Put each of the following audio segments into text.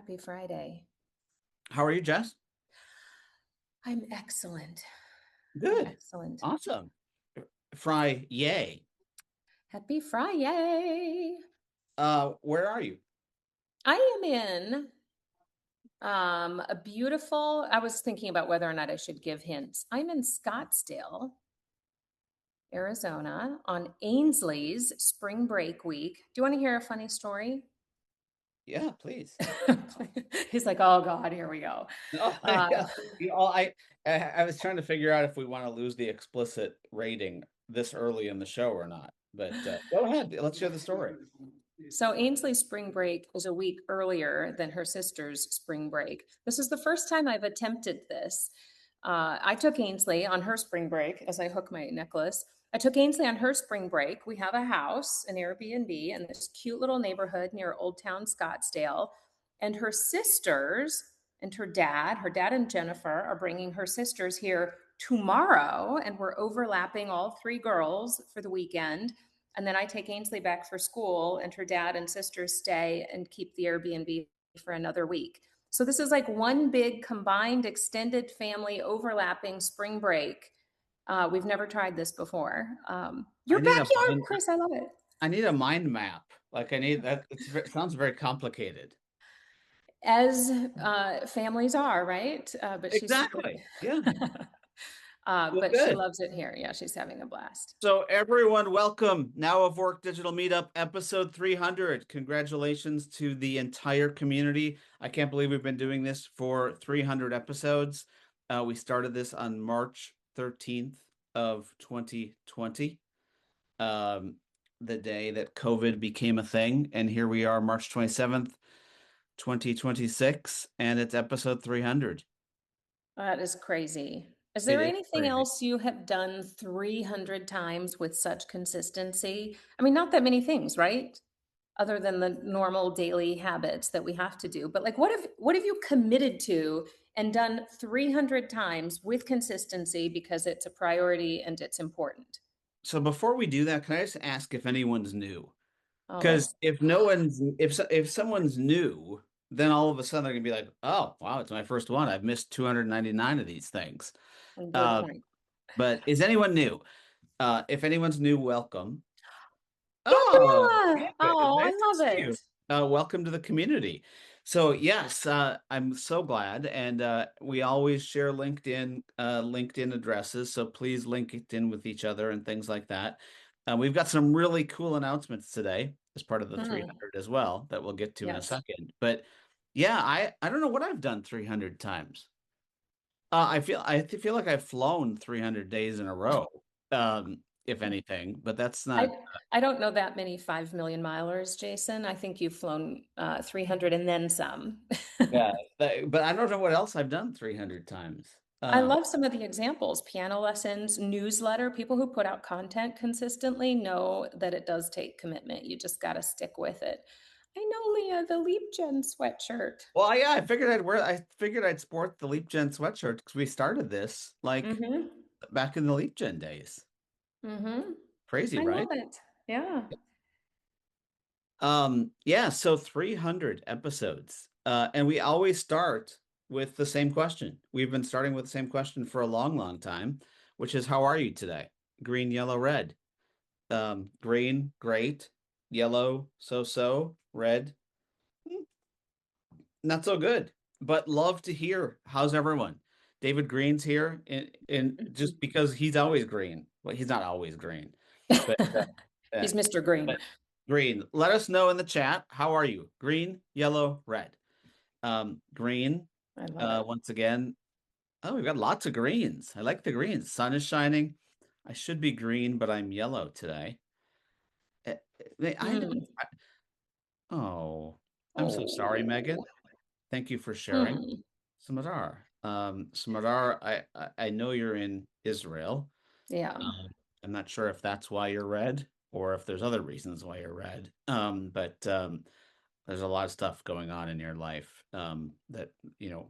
Happy Friday. How are you, Jess? I'm excellent. I'm Good. excellent. Awesome. Fry, yay. Happy Friday. Where are you? I am in a beautiful, I was thinking about whether or not I should give hints. I'm in Scottsdale, Arizona on Ainsley's spring break week. Do you want to hear a funny story? Yeah, please. He's like, oh God, here we go. Oh, Uh, yeah. I was trying to figure out if we want to lose the explicit rating this early in the show or not. But go ahead. Let's share the story. So Ainsley's spring break is a week earlier than her sister's spring break. This is the first time I've attempted this. I took Ainsley on her spring break as I hook my necklace. I took Ainsley on her spring break. We have a house, an Airbnb, in this cute little neighborhood near Old Town Scottsdale. And her sisters and her dad and Jennifer are bringing her sisters here tomorrow. And we're overlapping all three girls for the weekend. And then I take Ainsley back for school, and her dad and sisters stay and keep the Airbnb for another week. So this is like one big combined extended family overlapping spring break. We've never tried this before. I Your need a backyard, mind. Chris, I love it. I need a mind map. Like I need that. It sounds very complicated. As families are, right? But she's Exactly. Yeah. Well, but she good. loves it here. Yeah, she's having a blast. So everyone, welcome. Now of Work Digital Meetup, episode 300. Congratulations to the entire community. I can't believe we've been doing this for 300 episodes. We started this on March 13th of 2020, the day that COVID became a thing. And here we are, March 27th, 2026, and it's episode 300. That is crazy. Is It there is anything crazy. else you have done 300 times with such consistency? I mean, not that many things, right? Other than the normal daily habits that we have to do. But like what have you committed to and done 300 times with consistency because it's a priority and it's important? So before we do that, can I just ask if anyone's new? Oh, Because let's if no one's if someone's new, then all of a sudden they're gonna be like, oh wow, it's my first one. I've missed 299 of these things. good Uh, point. but is anyone new? If anyone's new, welcome. Oh, Gabriella! good. Oh, I Nice to love see you. it. Welcome to the community. So yes, I'm so glad, and we always share LinkedIn addresses. So please link it in with each other and things like that. We've got some really cool announcements today as part of the Hmm. 300 as well that we'll get to in a Yes. second. But yeah, I don't know what I've done 300 times. I feel like I've flown 300 days in a row, if anything, but that's I not. I don't know that many 5 million milers, Jason. I think you've flown 300 and then some. Yeah, but I don't know what else I've done 300 times. I love some of the examples, piano lessons, newsletter. People who put out content consistently know that it does take commitment. You just got to stick with it. I know, Leah, the Leap Gen sweatshirt. Well, yeah, I figured I'd sport the Leap Gen sweatshirt because we started this like Mm-hmm. back in the Leap Gen days. Mm-hmm. Crazy, I love right? it. Yeah. Yeah, so 300 episodes. And we always start with the same question. We've been starting with the same question for a long, long time, which is how are you today? Green, yellow, red. Green, great. Yellow, so, red, not so good, but love to hear. How's everyone? David Green's here, in just because he's always green. Well, he's not always green, but uh, He's Mr. Green. but green. Let us know in the chat. How are you? Green, yellow, red. Green. I love it. Once again. Oh, we've got lots of greens. I like the greens. Sun is shining. I should be green, but I'm yellow today. Uh, I don't. Mm. Oh, I'm so sorry, Oh. Megan. Thank you for sharing. Hmm. Smadar. Smadar, I know you're in Israel. Yeah. Um, I'm not sure if that's why you're red or if there's other reasons why you're red. But there's a lot of stuff going on in your life that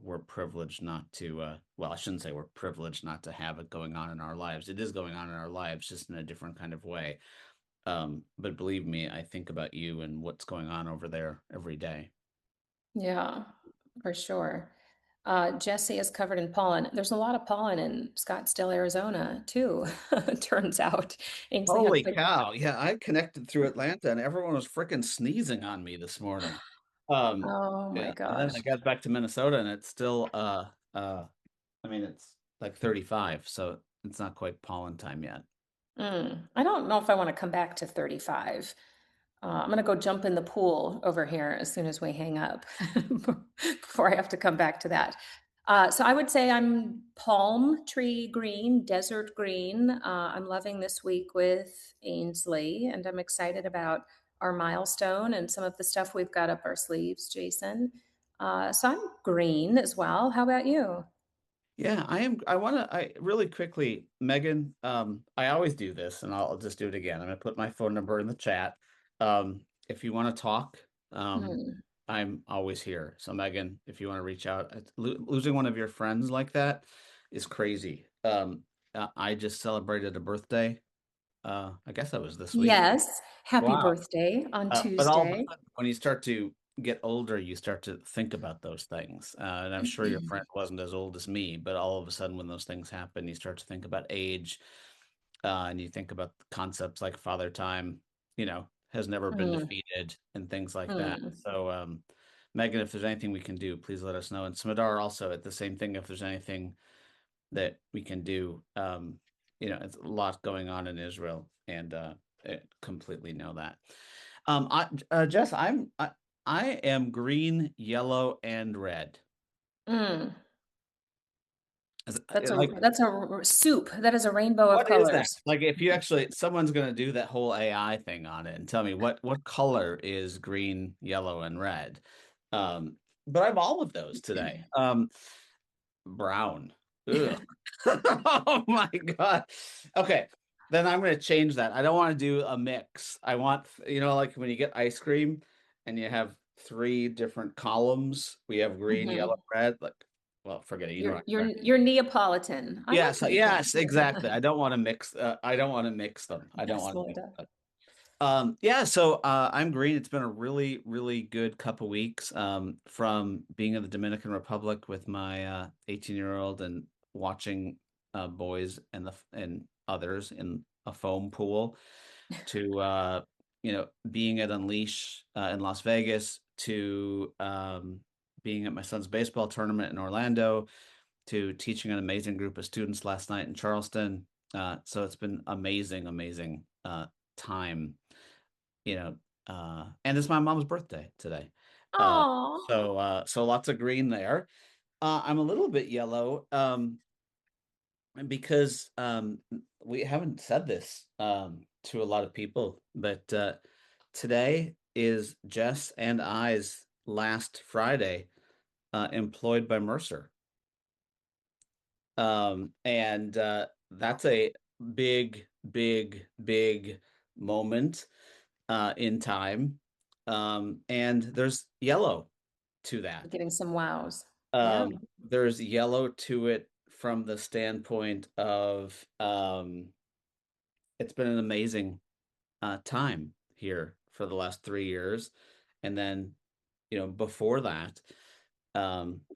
we're privileged not to. Well, I shouldn't say we're privileged not to have it going on in our lives. It is going on in our lives, just in a different kind of way. But believe me, I think about you and what's going on over there every day. Yeah. for sure. Jesse is covered in pollen. There's a lot of pollen in Scottsdale, Arizona, too, it turns out. Ainsley had Holy picked. cow. Yeah, I connected through Atlanta and everyone was freaking sneezing on me this morning. Um, Oh my yeah, and then I gosh. got back to Minnesota and it's still I mean it's like 35, so it's not quite pollen time yet. I don't know if I want to come back to 35. I'm gonna go jump in the pool over here as soon as we hang up before I have to come back to that. So I would say I'm palm tree green, desert green. I'm loving this week with Ainsley, and I'm excited about our milestone and some of the stuff we've got up our sleeves, Jason. So I'm green as well. How about you? Yeah, I am. I really quickly, Megan, I always do this and I'll just do it again. I'm gonna put my phone number in the chat. If you want to talk, Hmm. I'm always here. So Megan, if you want to reach out, losing one of your friends like that is crazy. I just celebrated a birthday. I guess that was this week. Yes. Happy Wow. birthday on But all of a Tuesday. sudden, when you start to get older, you start to think about those things. And I'm sure your friend wasn't as old as me, but all of a sudden, when those things happen, you start to think about age, and you think about concepts like father time, has never been Mm, defeated and things like that. mm. So, Megan, if there's anything we can do, please let us know. And Smadar also at the same thing, if there's anything that we can do. It's a lot going on in Israel, and I completely know that. Jess, I am green, yellow, and red. Mm. That's a Like, soup. That is a rainbow of what is that? colors. Like, if you actually, someone's going to do that whole AI thing on it and tell me what color is green, yellow, and red. Um, but I have all of those today. Brown. Ugh. Oh my God. Okay. Then I'm going to change that. I don't want to do a mix. I want, like when you get ice cream and you have three different columns, we have green, yellow, Mhm. red. Like, well, forget it. You know You're what you're I'm you're Neapolitan. I like Yes, yes, exactly. Neapolitan. I don't want to mix. I don't want to mix them. I don't Yes, want to mix Melinda. them. Yeah, so I'm green. It's been a really, really good couple weeks from being in the Dominican Republic with my 18-year-old and watching boys and others in a foam pool to being at Unleash in Las Vegas to being at my son's baseball tournament in Orlando to teaching an amazing group of students last night in Charleston. So it's been amazing, amazing time, you know, and it's my mom's birthday today. Uh, Oh. so lots of green there. I'm a little bit yellow because we haven't said this to a lot of people, but today is Jess and I's last Friday employed by Mercer. And that's a big, big, big moment in time. And there's yellow to that. Getting some wows. Yeah. There's yellow to it from the standpoint of it's been an amazing time here for the last 3 years. And then, before that,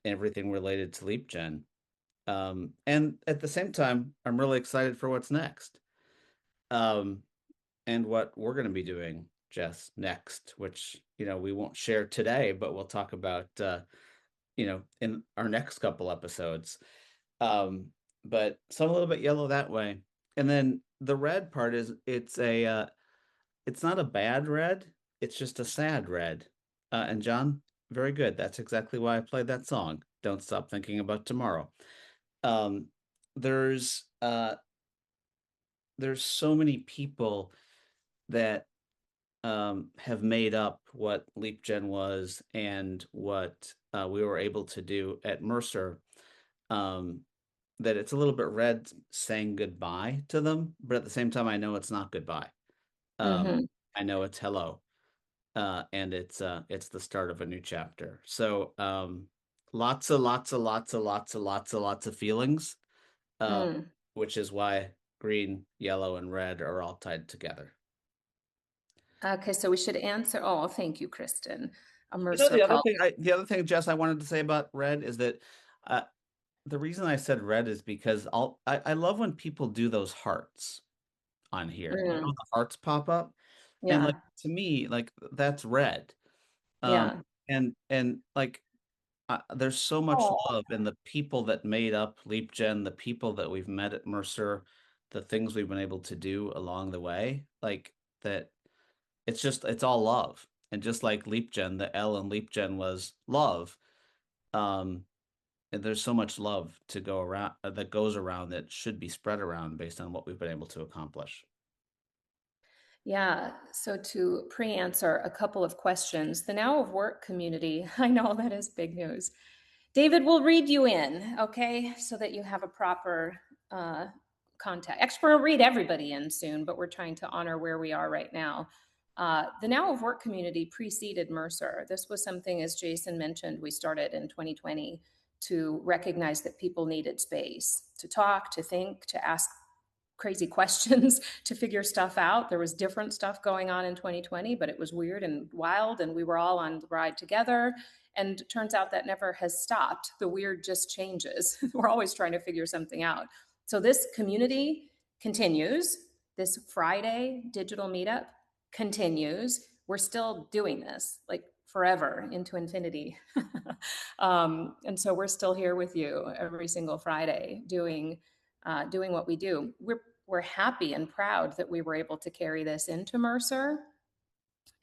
everything related to Leap Gen. And at the same time, I'm really excited for what's next. Um, and what we're going to be doing, Jess, next, which, we won't share today, but we'll talk about, in our next couple episodes. Um, but some a little bit yellow that way. And then the red part is it's not a bad red, it's just a sad red. And John, very good. That's exactly why I played that song. Don't stop thinking about tomorrow. Um, there's uh there's so many people that have made up what LeapGen was and what we were able to do at Mercer. Um, that it's a little bit red saying goodbye to them, but at the same time, I know it's not goodbye. Hmm. I know it's hello, and it's the start of a new chapter. So lots of feelings, uh, Mm. which is why green, yellow, and red are all tied together. Okay, so we should answer. Oh, thank you, Kristen. a You know, Mercer color. the other thing, Jess, I wanted to say about red is that uh, the reason I said red is because I love when people do those hearts on here. You know, Mm, the hearts pop up, and like yeah, to me, like that's red. Um, yeah. and like there's so much Oh, love in the people that made up LeapGen, the people that we've met at Mercer, the things we've been able to do along the way, like that. It's all love, and just like LeapGen, the L in LeapGen was love. Um, and there's so much love to go around that goes around that should be spread around based on what we've been able to accomplish. yeah. So to pre-answer a couple of questions, the Now of Work community, I know that is big news. David will read you in, okay, so that you have a proper uh, contact. Actually, we'll read everybody in soon, but we're trying to honor where we are right now. The Now of Work community preceded Mercer. This was something, as Jason mentioned, we started in 2020 to recognize that people needed space to talk, to think, to ask crazy questions, to figure stuff out. There was different stuff going on in 2020, but it was weird and wild, and we were all on the ride together. And it turns out that never has stopped. The weird just changes. We're always trying to figure something out. So this community continues. This Friday digital meetup continues. We're still doing this like forever into infinity. And so we're still here with you every single Friday doing what we do. We're happy and proud that we were able to carry this into Mercer,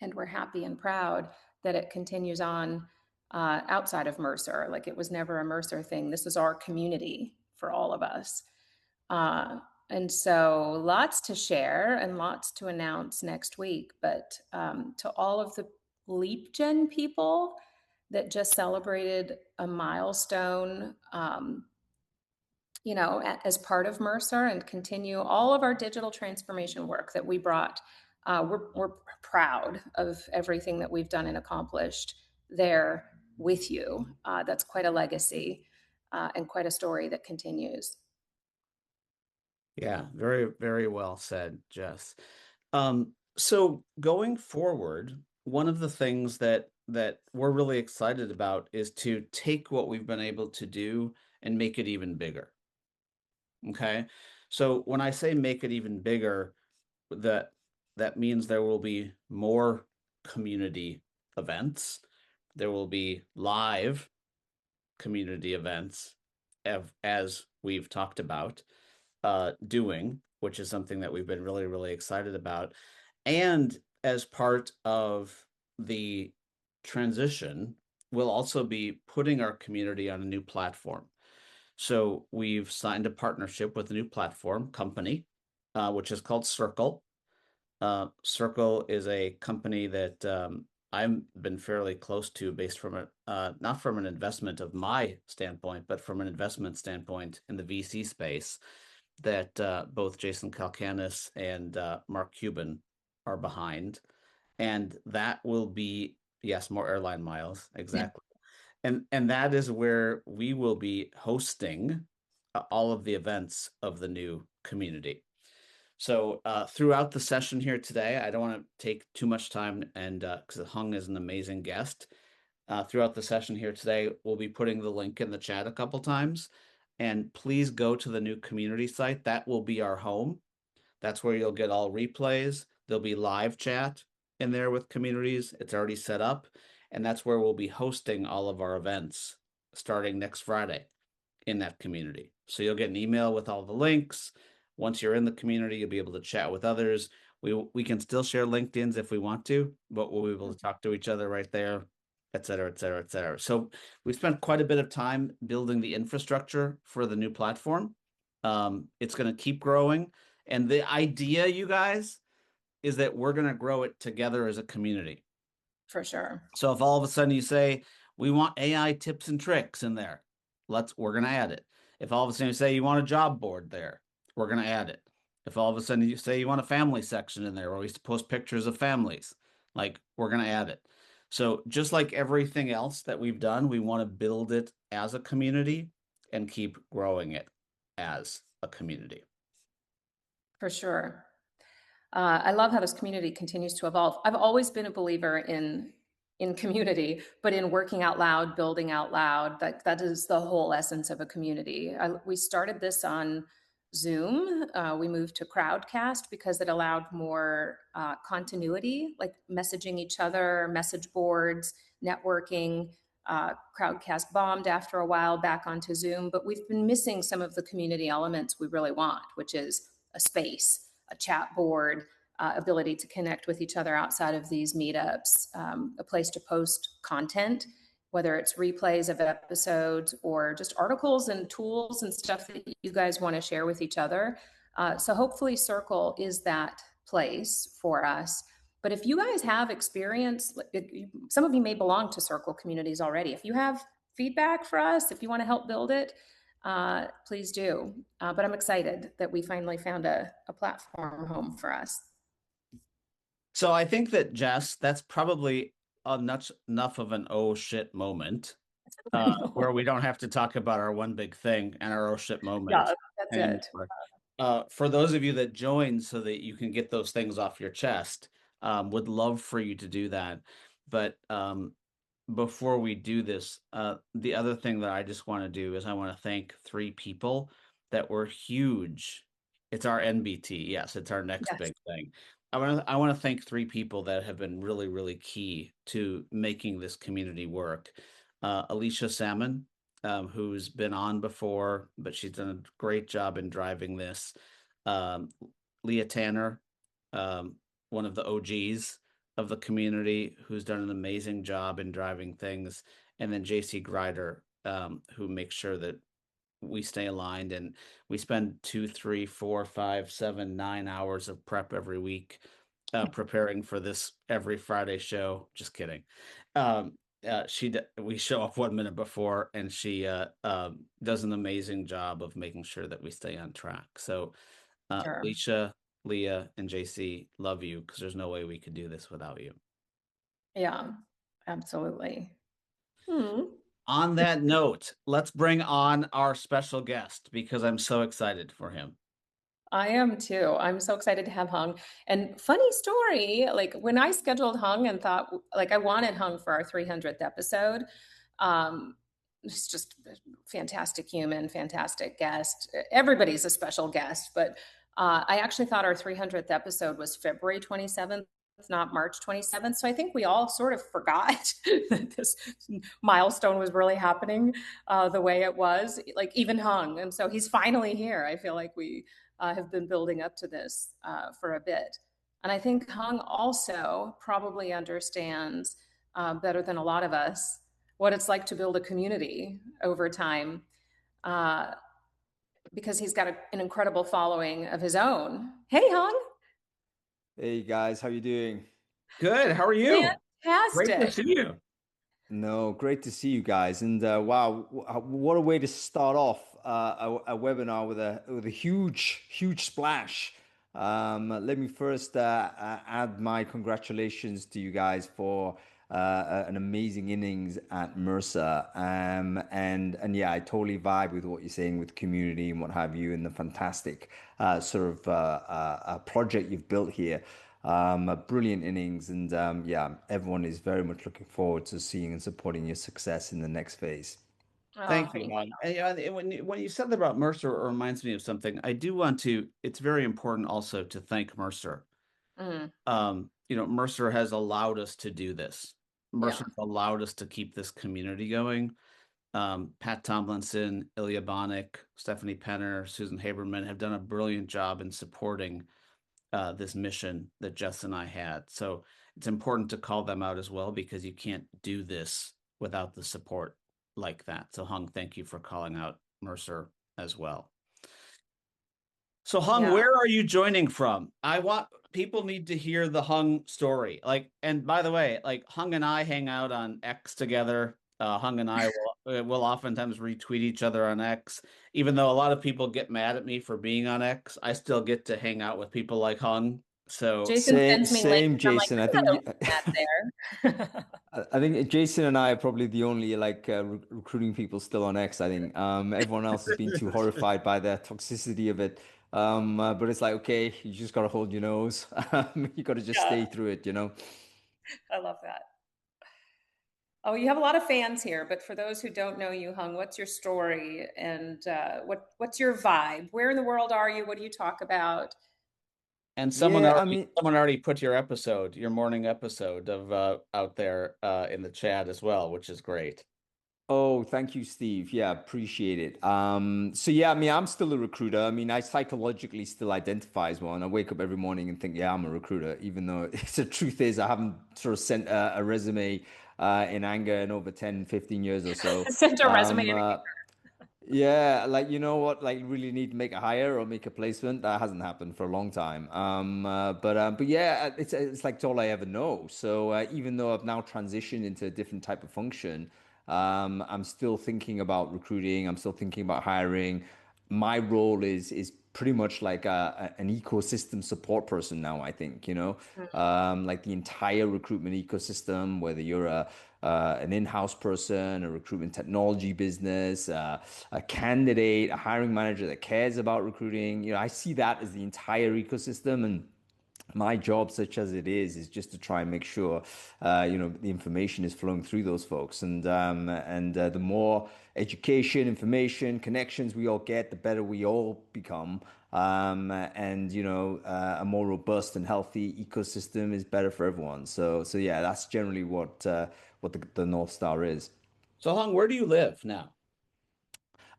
and we're happy and proud that it continues on outside of Mercer. Like it was never a Mercer thing. This is our community for all of us. And so lots to share and lots to announce next week. But to all of the LeapGen people that just celebrated a milestone, as part of Mercer and continue all of our digital transformation work that we brought. We're proud of everything that we've done and accomplished there with you. That's quite a legacy and quite a story that continues. Yeah, very, very well said, Jess. So going forward, one of the things that we're really excited about is to take what we've been able to do and make it even bigger. Okay. So when I say make it even bigger, that that means there will be more community events. There will be live community events as we've talked about doing, which is something that we've been really, really excited about. And as part of the transition, we'll also be putting our community on a new platform. So we've signed a partnership with a new platform company, which is called Circle. Circle is a company that I've been fairly close to based from not from an investment of my standpoint, but from an investment standpoint in the VC space that both Jason Kalkanis and Mark Cuban are behind. And that will be, yes, more airline miles, exactly. And that is where we will be hosting all of the events of the new community. So throughout the session here today, I don't want to take too much time, and because Hung is an amazing guest. Throughout the session here today, we'll be putting the link in the chat a couple times, and please go to the new community site. That will be our home. That's where you'll get all replays. There'll be live chat in there with communities. It's already set up, and that's where we'll be hosting all of our events starting next Friday in that community. So you'll get an email with all the links. Once you're in the community, you'll be able to chat with others. We can still share LinkedIn's if we want to, but we'll be able to talk to each other right there, et cetera, et cetera, et cetera. So we spent quite a bit of time building the infrastructure for the new platform. It's going to keep growing. And the idea, you guys, is that we're going to grow it together as a community. For sure. So if all of a sudden you say, we want AI tips and tricks in there, we're going to add it. If all of a sudden you say you want a job board there, we're going to add it. If all of a sudden you say you want a family section in there where we post pictures of families, like we're going to add it. So just like everything else that we've done, we want to build it as a community and keep growing it as a community. For sure. I love how this community continues to evolve. I've always been a believer in in community, but in working out loud, building out loud. That is the whole essence of a community. We started this on Zoom. We moved to Crowdcast because it allowed more continuity, like messaging each other, message boards, networking. Crowdcast bombed after a while, back onto Zoom, but we've been missing some of the community elements we really want, which is a space, a chat board, ability to connect with each other outside of these meetups, a place to post content, whether it's replays of episodes or just articles and tools and stuff that you guys want to share with each other. So hopefully Circle is that place for us. But if you guys have experience, some of you may belong to Circle communities already. If you have feedback for us, if you want to help build it, please do. But I'm excited that we finally found a platform home for us. So I think that, Jess, that's probably enough of an oh shit moment where we don't have to talk about our one big thing and our oh shit moment Yeah, that's it. anymore. For those of you that joined so that you can get those things off your chest, would love for you to do that. But before we do this, the other thing that I just want to do is I want to thank three people that were huge. It's our NBT. Yes, it's our next Yes. big thing. I want to thank three people that have been really, really key to making this community work. Alicia Salmon, who's been on before, but she's done a great job in driving this. Um, Leah Tanner, one of the OGs of the community, who's done an amazing job in driving things, and then JC Grider, who makes sure that we stay aligned, and we spend 2, 3, 4, 5, 7, 9 hours of prep every week preparing for this every Friday show. Just kidding. Um, we show up 1 minute before, and she does an amazing job of making sure that we stay on track. So Sure. Alicia, Leah, and JC, love you, because there's no way we could do this without you. Yeah, absolutely. Hmm. On that note, let's bring on our special guest because I'm so excited for him. I am too. I'm so excited to have Hung. And funny story, like when I scheduled Hung and thought, like I wanted Hung for our 300th episode, um, he's just a fantastic human, fantastic guest. Everybody's a special guest, but I actually thought our 300th episode was February 27th, not March 27th. So I think we all sort of forgot that this milestone was really happening the way it was, like even Hung. And so he's finally here. I feel like we have been building up to this for a bit. And I think Hung also probably understands better than a lot of us what it's like to build a community over time uh, because he's got an incredible following of his own. Hey, Hung. Hey guys, how you doing? Good. How are you? Great to Fantastic. see you. No, great to see you guys. And wow, what a way to start off a webinar with a huge splash. Let me first add my congratulations to you guys for an amazing innings at Mercer. And yeah, I totally vibe with what you're saying with community and what have you, and the fantastic project you've built here. A brilliant innings, and yeah, everyone is very much looking forward to seeing and supporting your success in the next phase. Oh, Thank you, thank Hon. And, when you said that about Mercer, it reminds me of something. I do want to. It's very important also to thank Mercer. you. Mercer has allowed us to do this. Yeah. Mercer has allowed us to keep this community going. Pat Tomlinson, Ilya Bonik, Stephanie Penner, Susan Haberman have done a brilliant job in supporting this mission that Jess and I had. So it's important to call them out as well, because you can't do this without the support like that. So Hung, thank you for calling out Mercer as well. So Hung, Yeah. where are you joining from? People need to hear the Hung story. And by the way, Hung and I hang out on X together. Hung and I will oftentimes retweet each other on X. Even though a lot of people get mad at me for being on X, I still get to hang out with people like Hung. So Jason Same, sends me links. same, I'm like, Jason. I I'm think not you, opening that there. I think Jason and I are probably the only recruiting people still on X. I think everyone else has been too horrified by the toxicity of it. But it's like, okay, you just gotta hold your nose. You gotta just Yeah, stay through it, you know. I love that. Oh, you have a lot of fans here, but for those who don't know you, Hung, what's your story and what's your vibe? Where in the world are you? What do you talk about? And Yeah, I mean, someone already put your episode, your morning episode of out there in the chat as well, which is great. oh, thank you, Steve. Yeah, appreciate it. So yeah, I mean, I'm still a recruiter. I mean, I psychologically still identify as one. I wake up every morning and think, yeah, I'm a recruiter, even though the truth is I haven't sort of sent a resume in anger in over 10, 15 years or so. Sent a resume. Um, uh, Yeah, like you know what, like really need to make a hire or make a placement. That hasn't happened for a long time. But yeah, it's like it's all I ever know. So even though I've now transitioned into a different type of function, I'm still thinking about recruiting. I'm still thinking about hiring. My role is pretty much like an ecosystem support person now, I think, like the entire recruitment ecosystem, whether you're an in-house person, a recruitment technology business, a candidate, a hiring manager that cares about recruiting. I see that as the entire ecosystem. And my job, such as it is just to try and make sure, the information is flowing through those folks, and the more education, information, connections we all get, the better we all become. And a more robust and healthy ecosystem is better for everyone. So yeah, that's generally what the North Star is. So Hong, where do you live now?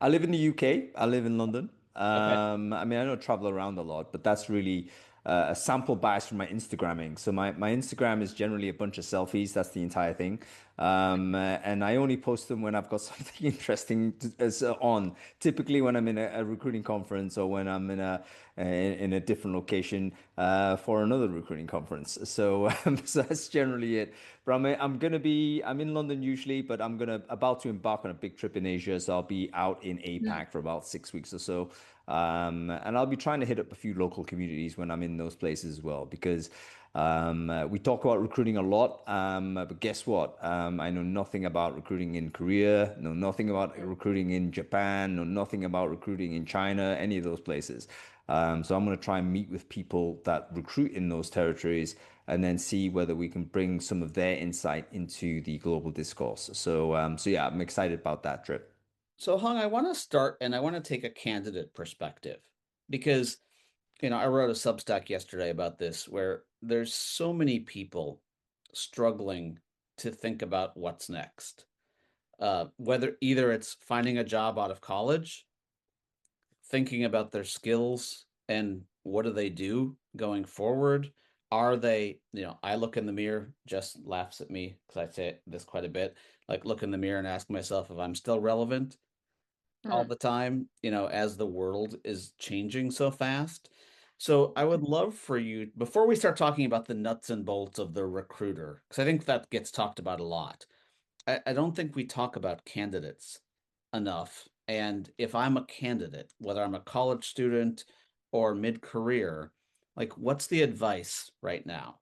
I live in the UK. I live in London. Okay. I mean, I don't travel around a lot, but that's really a sample bias from my Instagramming. So my Instagram is generally a bunch of selfies. That's the entire thing. And I only post them when I've got something interesting on. Typically, when I'm in a recruiting conference or when I'm in a different location for another recruiting conference. So so that's generally it. But I'm in London usually, but I'm gonna about to embark on a big trip in Asia, so I'll be out in Mm. APAC for about 6 weeks or so. And I'll be trying to hit up a few local communities when I'm in those places as well, because we talk about recruiting a lot, but guess what? I know nothing about recruiting in Korea, know nothing about recruiting in Japan, know nothing about recruiting in China, any of those places. So I'm going to try and meet with people that recruit in those territories and then see whether we can bring some of their insight into the global discourse. So yeah, I'm excited about that trip. So Hong, I want to start and I want to take a candidate perspective because, I wrote a Substack yesterday about this where there's so many people struggling to think about what's next. Whether either it's finding a job out of college, thinking about their skills and what do they do going forward? Are they, I look in the mirror, Jess laughs at me because I say this quite a bit, like look in the mirror and ask myself if I'm still relevant all Mm. the time, as the world is changing so fast. So I would love for you, before we start talking about the nuts and bolts of the recruiter, because I think that gets talked about a lot. I don't think we talk about candidates enough. And if I'm a candidate, whether I'm a college student or mid-career, like what's the advice right now?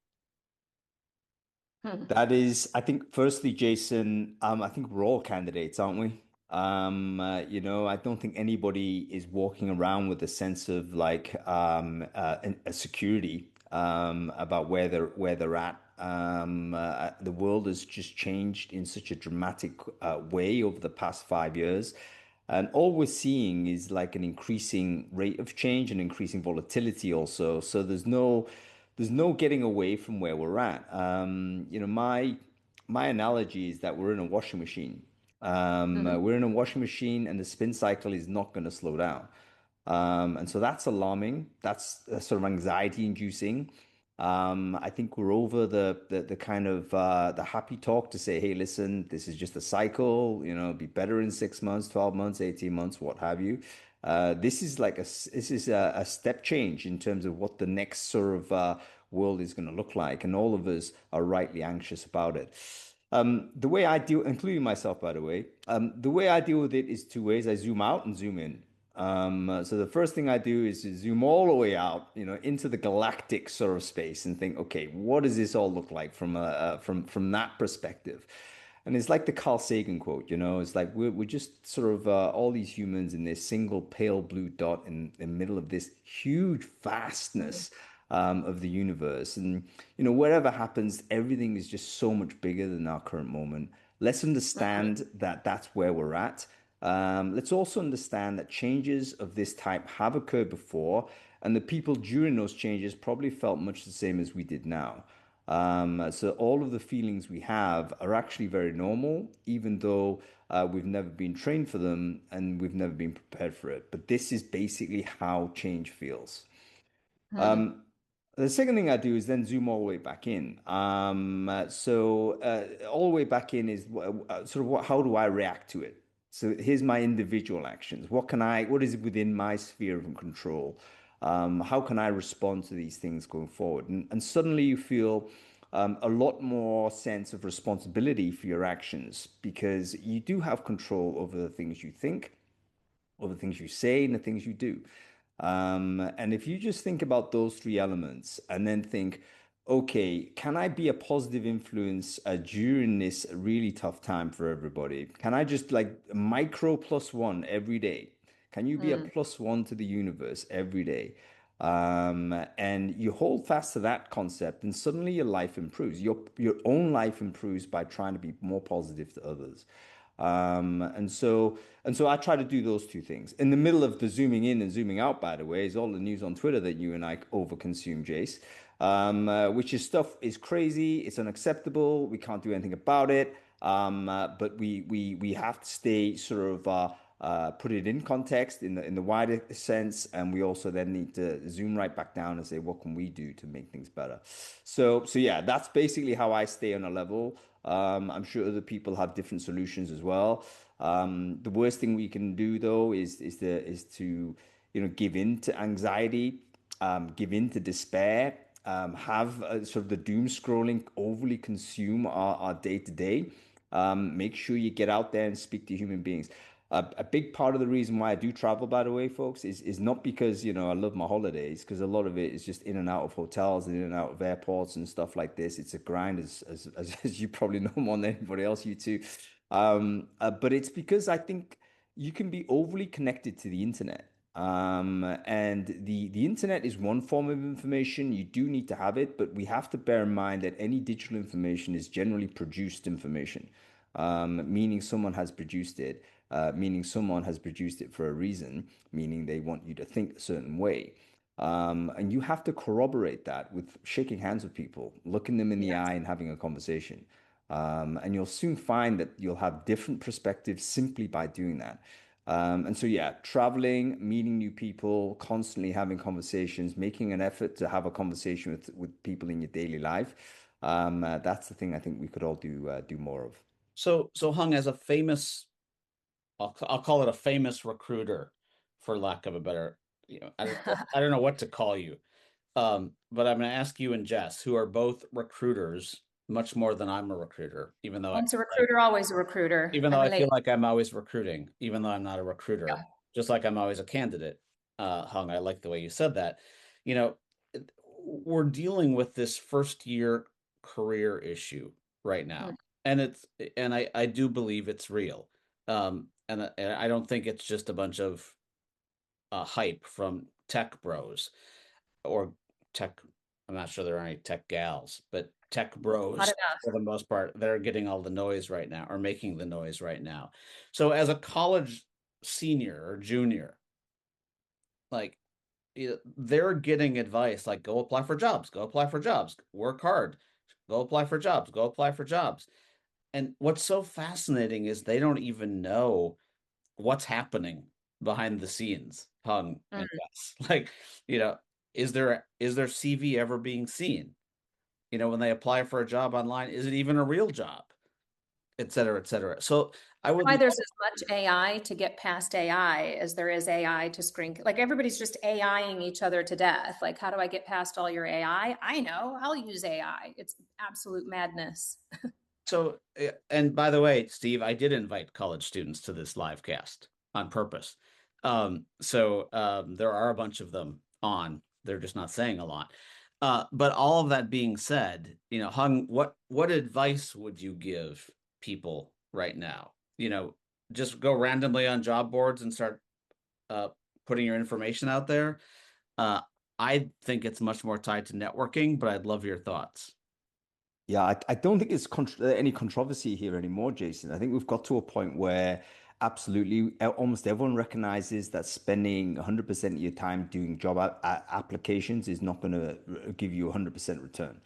Hmm. That is, I think, firstly, Jason, I think we're all candidates, aren't we? I don't think anybody is walking around with a sense of like a security about where they're at. The world has just changed in such a dramatic way over the past 5 years. And all we're seeing is like an increasing rate of change and increasing volatility also. So there's no getting away from where we're at. My analogy is that we're in a washing machine. Mhm. We're in a washing machine, and the spin cycle is not going to slow down. And so that's alarming. That's sort of anxiety inducing. I think we're over the kind of the happy talk to say, hey, listen, this is just a cycle, be better in 6 months, 12 months, 18 months, what have you. This is a step change in terms of what the next sort of world is going to look like, and all of us are rightly anxious about it. The way I deal, including myself, by the way, the way I deal with it is two ways. I zoom out and zoom in. So the first thing I do is to zoom all the way out, into the galactic sort of space and think, okay, what does this all look like from that perspective? And it's like the Carl Sagan quote, it's like we're just sort of all these humans in this single pale blue dot in the middle of this huge Mhm. vastness of the universe. And whatever happens, everything is just so much bigger than our current moment. Let's understand that that's where we're at. Let's also understand that changes of this type have occurred before, and the people during those changes probably felt much the same as we did now. So all of the feelings we have are actually very normal, even though we've never been trained for them and we've never been prepared for it. But this is basically how change feels. Mm. Um, the second thing I do is then zoom all the way back in. All the way back in is sort of how do I react to it? So here's my individual actions. What is within my sphere of control? How can I respond to these things going forward? And suddenly you feel a lot more sense of responsibility for your actions because you do have control over the things you think, over the things you say, and the things you do. And if you just think about those three elements and then think, okay, can I be a positive influence during this really tough time for everybody? Can I just like micro plus one every day? Can you be a Mm. plus one to the universe every day? And you hold fast to that concept, and suddenly your life improves. Your own life improves by trying to be more positive to others. And so I try to do those two things. In the middle of the zooming in and zooming out, by the way, is all the news on Twitter that you and I overconsume, Jace. Which is stuff is crazy, it's unacceptable, we can't do anything about it. But we have to stay sort of put it in context in the wider sense, and we also then need to zoom right back down and say, what can we do to make things better? So yeah, that's basically how I stay on a level. I'm sure other people have different solutions as well. The worst thing we can do though is to give in to anxiety, give in to despair, have sort of the doom scrolling overly consume our day to day. Make sure you get out there and speak to human beings. A big part of the reason why I do travel, by the way, folks, is not because, I love my holidays, because a lot of it is just in and out of hotels and in and out of airports and stuff like this. It's a grind, as you probably know more than anybody else, you too. But it's because I think you can be overly connected to the internet. And the internet is one form of information. You do need to have it, but we have to bear in mind that any digital information is generally produced information, meaning someone has produced it, meaning someone has produced it for a reason, meaning they want you to think a certain way. And you have to corroborate that with shaking hands with people, looking them in the Yes. eye and having a conversation. And you'll soon find that you'll have different perspectives simply by doing that. And so, yeah, traveling, meeting new people, constantly having conversations, making an effort to have a conversation with people in your daily life. That's the thing I think we could all do more of. So Hung, as a famous, I'll call it a famous recruiter, for lack of a better, I don't know what to call you. But I'm going to ask you and Jess, who are both recruiters, much more than I'm a recruiter, Once a recruiter, always a recruiter. even I though I feel relate. like I'm always recruiting, even though I'm not a Yeah. recruiter, just like I'm always a candidate. Hung, I like the way you said that. You know, we're dealing with this first year career issue right Mm. now, and I do believe it's real. And I don't think it's just a bunch of hype from tech bros or tech. I'm not sure there are any tech gals, but tech Not bros enough. for the most part, they're getting all the noise right now or making the noise right now. So as a college senior or junior, like they're getting advice like go apply for jobs, go apply for jobs, work hard, go apply for jobs, go apply for jobs. And what's so fascinating is they don't even know what's happening behind the scenes, Hung and Mm. Jess. Like, you know, is their CV ever being seen? When they apply for a job online, is it even a real job? Et cetera, et cetera. So I would Why love, there's as much AI to get past AI as there is AI to screen. Like everybody's just AIing each other to death. Like, how do I get past all your AI? I know, I'll use AI. It's absolute madness. so and by the way, Steve, I did invite college students to this live cast on purpose. So there are a bunch of them on. They're just not saying a lot. But all of that being said, Hung, what advice would you give people right now? Just go randomly on job boards and start uh, putting your information out there. Uh, I think it's much more tied to networking, but I'd love your thoughts. Yeah, I don't think it's any controversy here anymore, Jason. I think we've got to a point where absolutely almost everyone recognizes that spending 100% of your time doing job applications is not going to give you 100% return.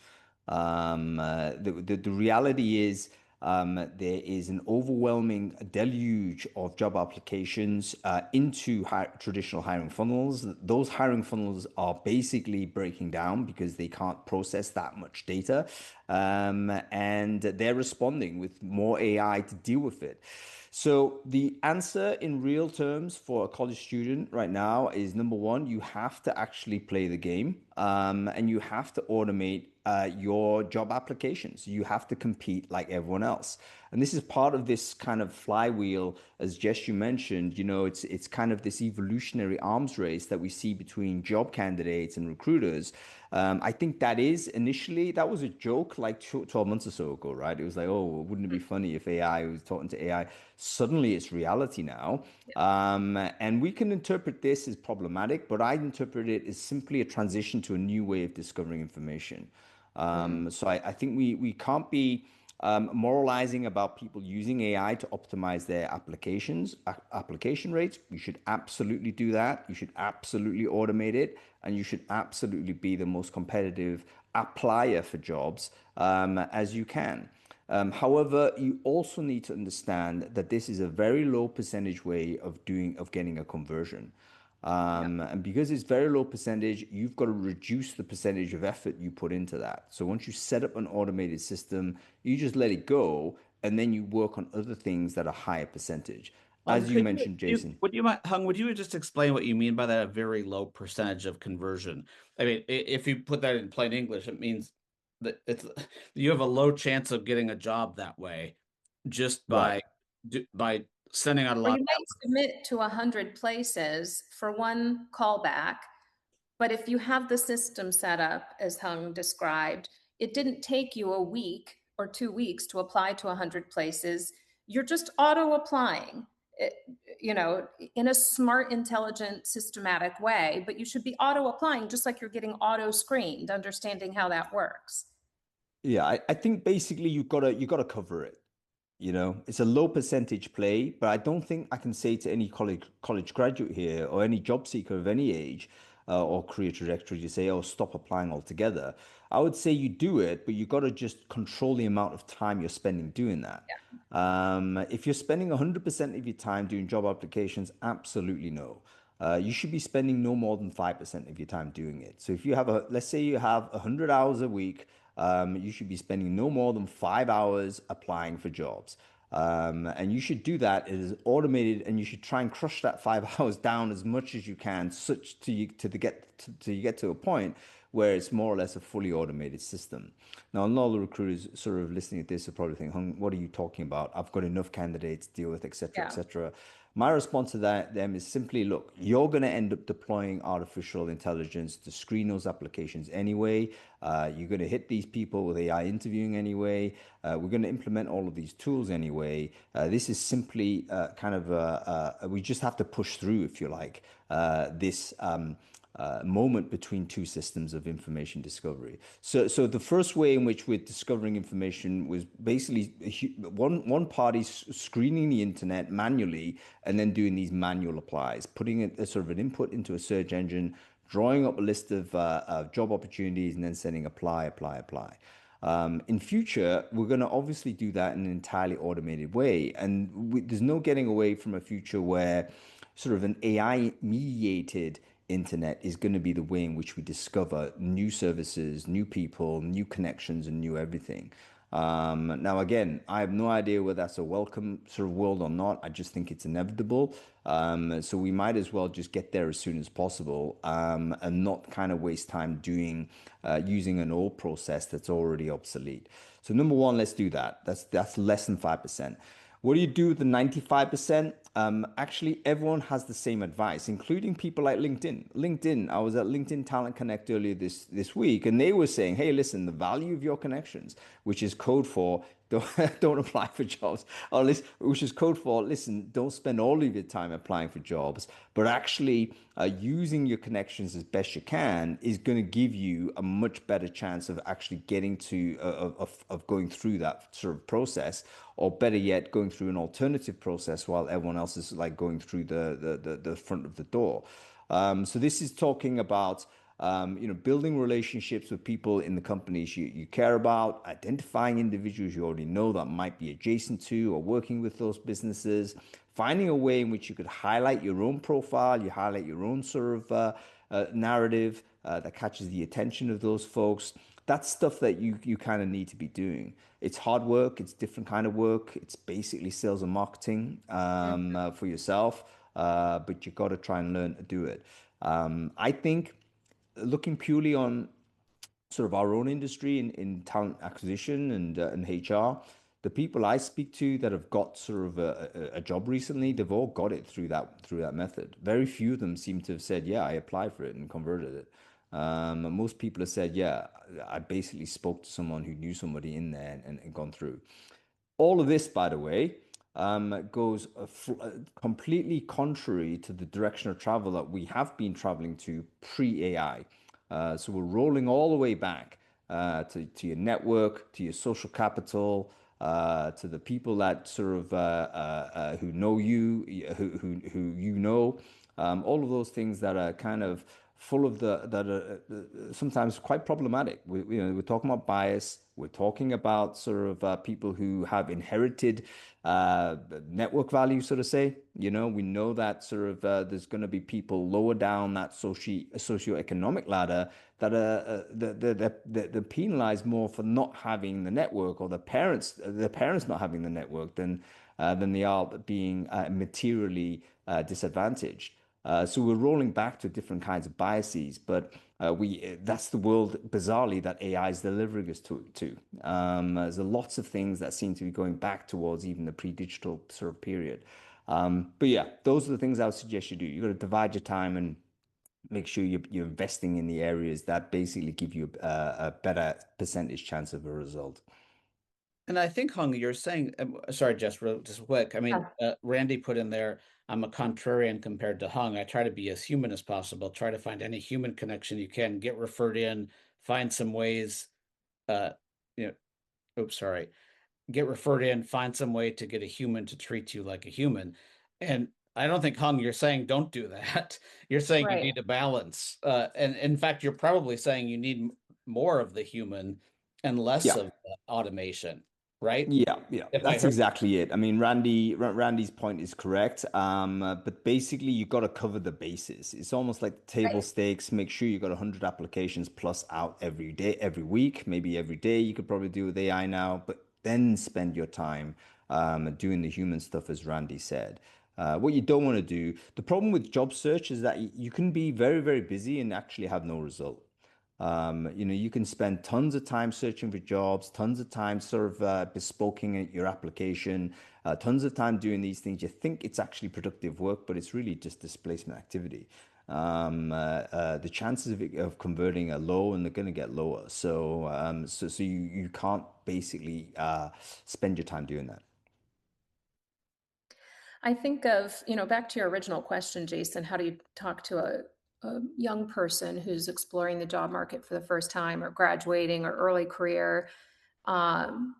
The reality is there is an overwhelming deluge of job applications into traditional hiring funnels. Those hiring funnels are basically breaking down because they can't process that much data. And they're responding with more AI to deal with it. So the answer in real terms for a college student right now is number one, you have to actually play the game, and you have to automate your job applications. You have to compete like everyone else. And this is part of this kind of flywheel, as Jess, you mentioned, it's kind of this evolutionary arms race that we see between job candidates and recruiters. I think that was a joke like 12 months or so ago, right? It was like, oh, wouldn't it be funny if AI was talking to AI? Suddenly it's reality now. And we can interpret this as problematic, but I interpret it as simply a transition to a new way of discovering information. Mm, So I think we can't be moralizing about people using AI to optimize their application rates. You should absolutely do that. You should absolutely automate it, and you should absolutely be the most competitive applier for jobs as you can. However, you also need to understand that this is a very low percentage way of getting a conversion. yeah. And because it's very low percentage, you've got to reduce the percentage of effort you put into that. So once you set up an automated system, you just let it go, and then you work on other things that are higher percentage. As you Could you, mentioned, Jason. would you mind, Hung, would you just explain what you mean by that, a very low percentage of conversion? I mean, if you put that in plain English, it means that you have a low chance of getting a job that way just Right. by sending out a Or lot you of might submit to 100 places for one callback, but if you have the system set up as Hung described, it didn't take you a week or 2 weeks to apply to 100 places. You're just auto applying, you know, in a smart, intelligent, systematic way, but you should be auto applying just like you're getting auto screened, understanding how that works. Yeah, I think basically you gotta cover it. It's a low percentage play, but I don't think I can say to any college graduate here or any job seeker of any age or career trajectory to say, oh, stop applying altogether. I would say you do it, but you got to just control the amount of time you're spending doing that. If you're spending 100% of your time doing job applications, absolutely no. You should be spending no more than 5% of your time doing it. So if you have let's say you have 100 hours a week, you should be spending no more than 5 hours applying for jobs. And you should do that as automated, and you should try and crush that 5 hours down as much as you can, such to you get to a point where it's more or less a fully automated system. Now, a lot of the recruiters sort of listening to this are probably thinking, what are you talking about? I've got enough candidates to deal with, etc., Yeah. etc. My response to them is simply, look, you're going to end up deploying artificial intelligence to screen those applications anyway. You're going to hit these people with AI interviewing anyway. We're going to implement all of these tools anyway. This is simply we just have to push through, if you like, this moment between two systems of information discovery. So the first way in which we're discovering information was basically one party screening the internet manually and then doing these manual applies, putting a sort of an input into a search engine, drawing up a list of job opportunities, and then saying apply, apply, apply. In future, we're going to obviously do that in an entirely automated way, and there's no getting away from a future where sort of an AI mediated internet is going to be the way in which we discover new services, new people, new connections, and new everything. Now, again, I have no idea whether that's a welcome sort of world or not. I just think it's inevitable. So we might as well just get there as soon as possible, and not kind of waste time using an old process that's already obsolete. So number one, let's do that. That's less than 5%. What do you do with the 95%? actually everyone has the same advice, including people like LinkedIn. I was at LinkedIn Talent Connect earlier this week, and they were saying, hey, listen, the value of your connections, which is code for don't apply for jobs, or listen, which is code for, listen, don't spend all of your time applying for jobs, but actually using your connections as best you can is going to give you a much better chance of actually getting to of going through that sort of process, or better yet, going through an alternative process while everyone else is like going through the front of the door. So this is talking about building relationships with people in the companies you care about, identifying individuals you already know that might be adjacent to or working with those businesses, finding a way in which you could highlight your own profile, you highlight your own sort of narrative that catches the attention of those folks. That's stuff that you kind of need to be doing. It's hard work. It's different kind of work. It's basically sales and marketing for yourself, but you got to try and learn to do it. I think looking purely on sort of our own industry in talent acquisition and HR, the people I speak to that have got sort of a job recently, they've all got it through that method. Very few of them seem to have said, "Yeah, I applied for it and converted it." Most people have said, "Yeah, I basically spoke to someone who knew somebody in there and gone through." All of this, by the way, goes completely contrary to the direction of travel that we have been traveling to pre-AI. So we're rolling all the way back to your network, to your social capital, to the people that sort of who know you, who you know, all of those things that are kind of full of the that are sometimes quite problematic. We're talking about bias. We're talking about sort of people who have inherited network value, so to say. We know that sort of there's going to be people lower down that socioeconomic ladder that are they're penalized more for not having the network, or their parents not having the network than they are being materially disadvantaged. So we're rolling back to different kinds of biases, but that's the world, bizarrely, that AI is delivering us to. There's lots of things that seem to be going back towards even the pre-digital sort of period. But yeah, those are the things I would suggest you do. You got to divide your time and make sure you're investing in the areas that basically give you a better percentage chance of a result. And I think, Hung, you're saying, sorry, just quick. I mean, Yeah. Randy put in there, I'm a contrarian compared to Hung. I try to be as human as possible, try to find any human connection you can, get referred in, find some ways, uh, you know, oops, sorry, get referred in, find some way to get a human to treat you like a human. And I don't think, Hung, you're saying don't do that. You're saying you Right. need a balance. And in fact, you're probably saying you need more of the human and less Yeah. of the automation, right? Yeah, If I that's heard. exactly it. I mean, Randy's point is correct. But basically, you got to cover the bases. It's almost like table Right. stakes. Make sure you got 100 applications plus out every day, every week, maybe every day. You could probably do with AI now, but then spend your time doing the human stuff, as Randy said. What you don't want to do, the problem with job search is that you can be very, very busy and actually have no result. You can spend tons of time searching for jobs, tons of time sort of bespoking your application, tons of time doing these things. You think it's actually productive work, but it's really just displacement activity. The chances of converting are low, and they're going to get lower. So you can't basically spend your time doing that. I think of, back to your original question, Jason, how do you talk to a young person who's exploring the job market for the first time, or graduating, or early career? Um,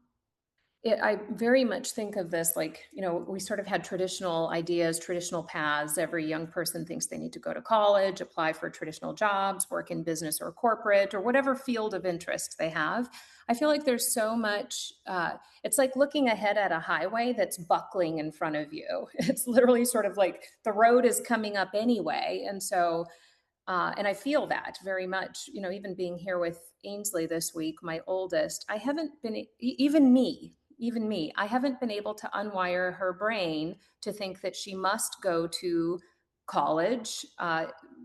I very much think of this like, we sort of had traditional ideas, traditional paths. Every young person thinks they need to go to college, apply for traditional jobs, work in business or corporate, or whatever field of interest they have. I feel like there's so much, it's like looking ahead at a highway that's buckling in front of you. It's literally sort of like the road is coming up anyway. And so, and I feel that very much, even being here with Ainsley this week, my oldest, I haven't been, even me, I haven't been able to unwire her brain to think that she must go to college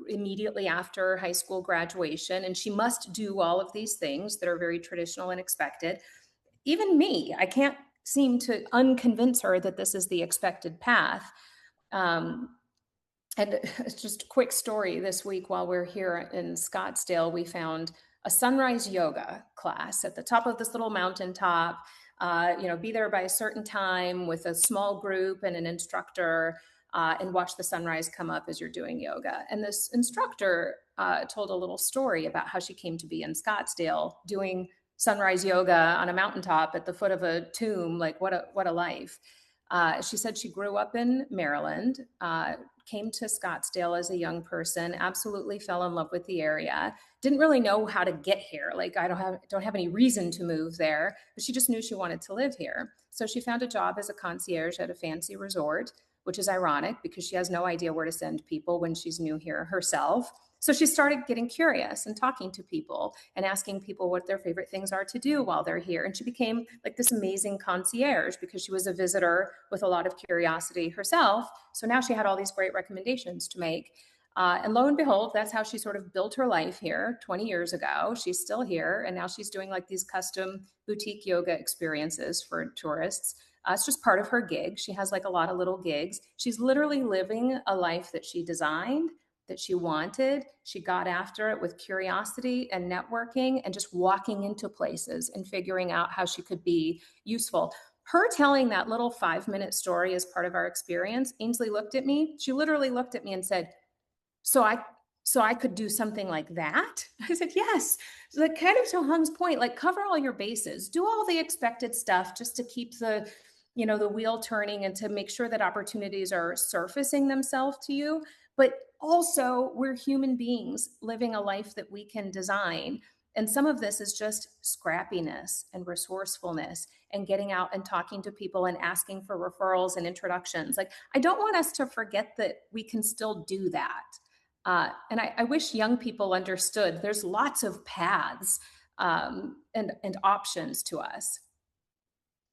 immediately after high school graduation. And she must do all of these things that are very traditional and expected. Even me, I can't seem to unconvince her that this is the expected path. Um, and just a quick story, this week while we're here in Scottsdale, we found a sunrise yoga class at the top of this little mountaintop. Be there by a certain time with a small group and an instructor, and watch the sunrise come up as you're doing yoga. And this instructor told a little story about how she came to be in Scottsdale doing sunrise yoga on a mountaintop at the foot of a tomb. Like, what a life. She said she grew up in Maryland, came to Scottsdale as a young person, absolutely fell in love with the area. Didn't really know how to get here. Like, I don't have any reason to move there, but she just knew she wanted to live here. So she found a job as a concierge at a fancy resort, which is ironic because she has no idea where to send people when she's new here herself. So she started getting curious and talking to people and asking people what their favorite things are to do while they're here. And she became like this amazing concierge because she was a visitor with a lot of curiosity herself. So now she had all these great recommendations to make. And lo and behold, that's how she sort of built her life here 20 years ago. She's still here. And now she's doing like these custom boutique yoga experiences for tourists. It's just part of her gig. She has like a lot of little gigs. She's literally living a life that she designed, that she wanted. She got after it with curiosity and networking and just walking into places and figuring out how she could be useful. Her telling that little 5-minute story as part of our experience, Ainsley looked at me. She literally looked at me and said, so I could do something like that? I said, yes. So that kind of to Hung's point, like cover all your bases, do all the expected stuff just to keep the wheel turning and to make sure that opportunities are surfacing themselves to you. But also, we're human beings living a life that we can design. And some of this is just scrappiness and resourcefulness and getting out and talking to people and asking for referrals and introductions. Like, I don't want us to forget that we can still do that. And I wish young people understood there's lots of paths and options to us.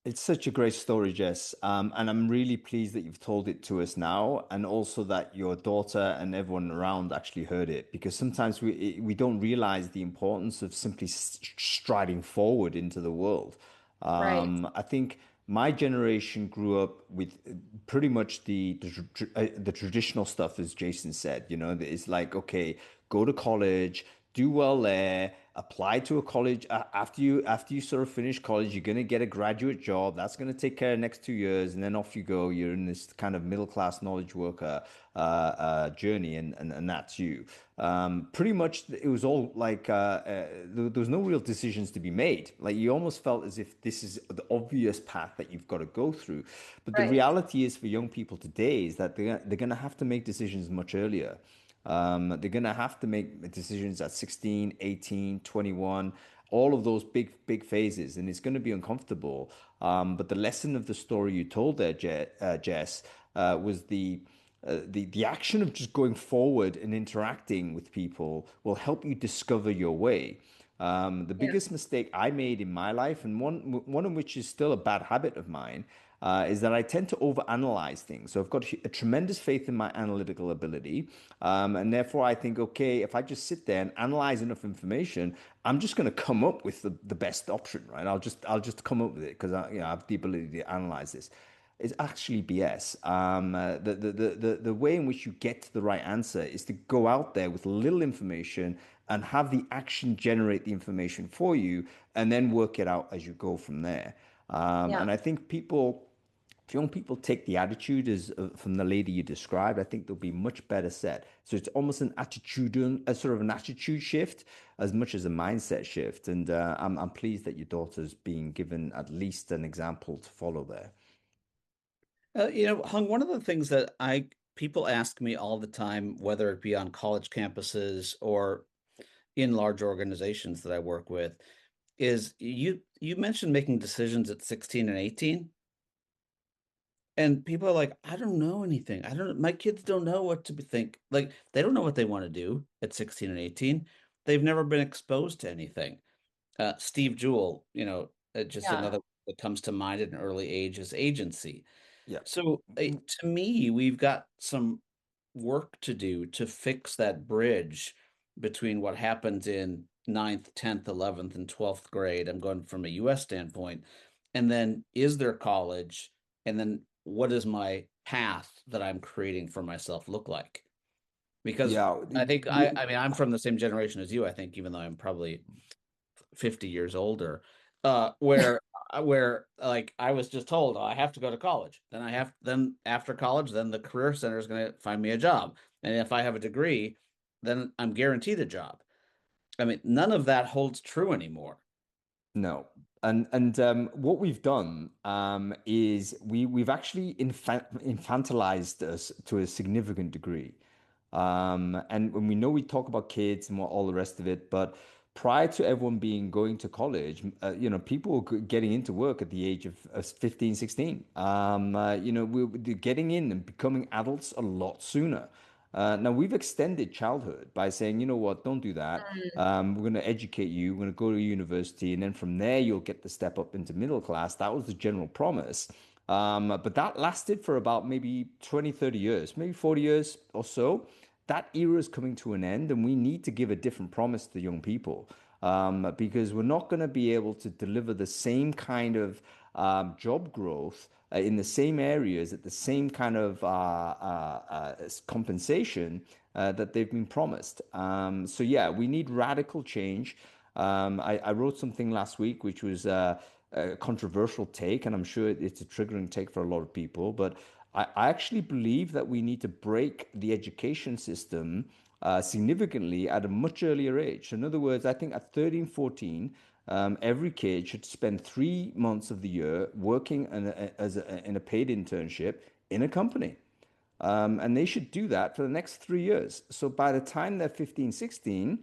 It's such a great story, Jess. And I'm really pleased that you've told it to us now, and also that your daughter and everyone around actually heard it, because sometimes we don't realize the importance of simply striding forward into the world. Right. I think my generation grew up with pretty much the traditional stuff, as Jason said. You know, it's like, okay, go to college, do well there, apply to a college. After you sort of finish college, you're going to get a graduate job that's going to take care of the next 2 years, and then off you go. You're in this kind of middle class knowledge worker journey, and that's you. Pretty much, it was all like there was no real decisions to be made. Like, you almost felt as if this is the obvious path that you've got to go through. But the Right. reality is, for young people today, is that they're going to have to make decisions much earlier. They're going to have to make decisions at 16, 18, 21, all of those big phases, and it's going to be uncomfortable. But the lesson of the story you told there, Jess, was the action of just going forward and interacting with people will help you discover your way. The Yeah. biggest mistake I made in my life, and one of which is still a bad habit of mine, is that I tend to overanalyze things. So I've got a tremendous faith in my analytical ability, and therefore I think, okay, if I just sit there and analyze enough information, I'm just going to come up with the best option, right? I'll just come up with it because I have the ability to analyze this. It's actually BS. The way in which you get to the right answer is to go out there with little information and have the action generate the information for you, and then work it out as you go from there. Yeah. And I think if young people take the attitude as from the lady you described, I think they'll be much better set. So it's almost a sort of an attitude shift as much as a mindset shift. And I'm pleased that your daughter's being given at least an example to follow there. Hung, one of the things that people ask me all the time, whether it be on college campuses or in large organizations that I work with, is you mentioned making decisions at 16 and 18. And people are like, I don't know anything. My kids don't know what to think. Like, they don't know what they want to do at 16 and 18. They've never been exposed to anything. Steve Jewell, just Yeah. another that comes to mind at an early age is agency. Yeah. So to me, we've got some work to do to fix that bridge between what happens in ninth, 10th, 11th, and 12th grade. I'm going from a US standpoint. And then is there college? And then what is my path that I'm creating for myself look like? Because Yeah, I think I mean, I'm from the same generation as you, I think, even though I'm probably 50 years older, where like I was just told, oh, I have to go to college. Then after college, then the career center is going to find me a job. And if I have a degree, then I'm guaranteed a job. I mean, none of that holds true anymore. no. And what we've done is we've actually infantilized us to a significant degree. And when we know we talk about kids and all the rest of it, but prior to everyone being going to college, people were getting into work at the age of 15, 16. We're getting in and becoming adults a lot sooner. Now we've extended childhood by saying, you know what, don't do that. We're going to educate you. We're going to go to university, and then from there you'll get the step up into middle class. That was the general promise. But that lasted for about maybe 20, 30 years, maybe 40 years or so. That era is coming to an end, and we need to give a different promise to young people, because we're not going to be able to deliver the same kind of job growth in the same areas at the same kind of compensation that they've been promised. So yeah, we need radical change. I wrote something last week which was a controversial take, and I'm sure it's a triggering take for a lot of people, but I actually believe that we need to break the education system significantly at a much earlier age. In other words, I think at 13, 14, every kid should spend 3 months of the year working in a paid internship in a company. And they should do that for the next 3 years. So by the time they're 15, 16,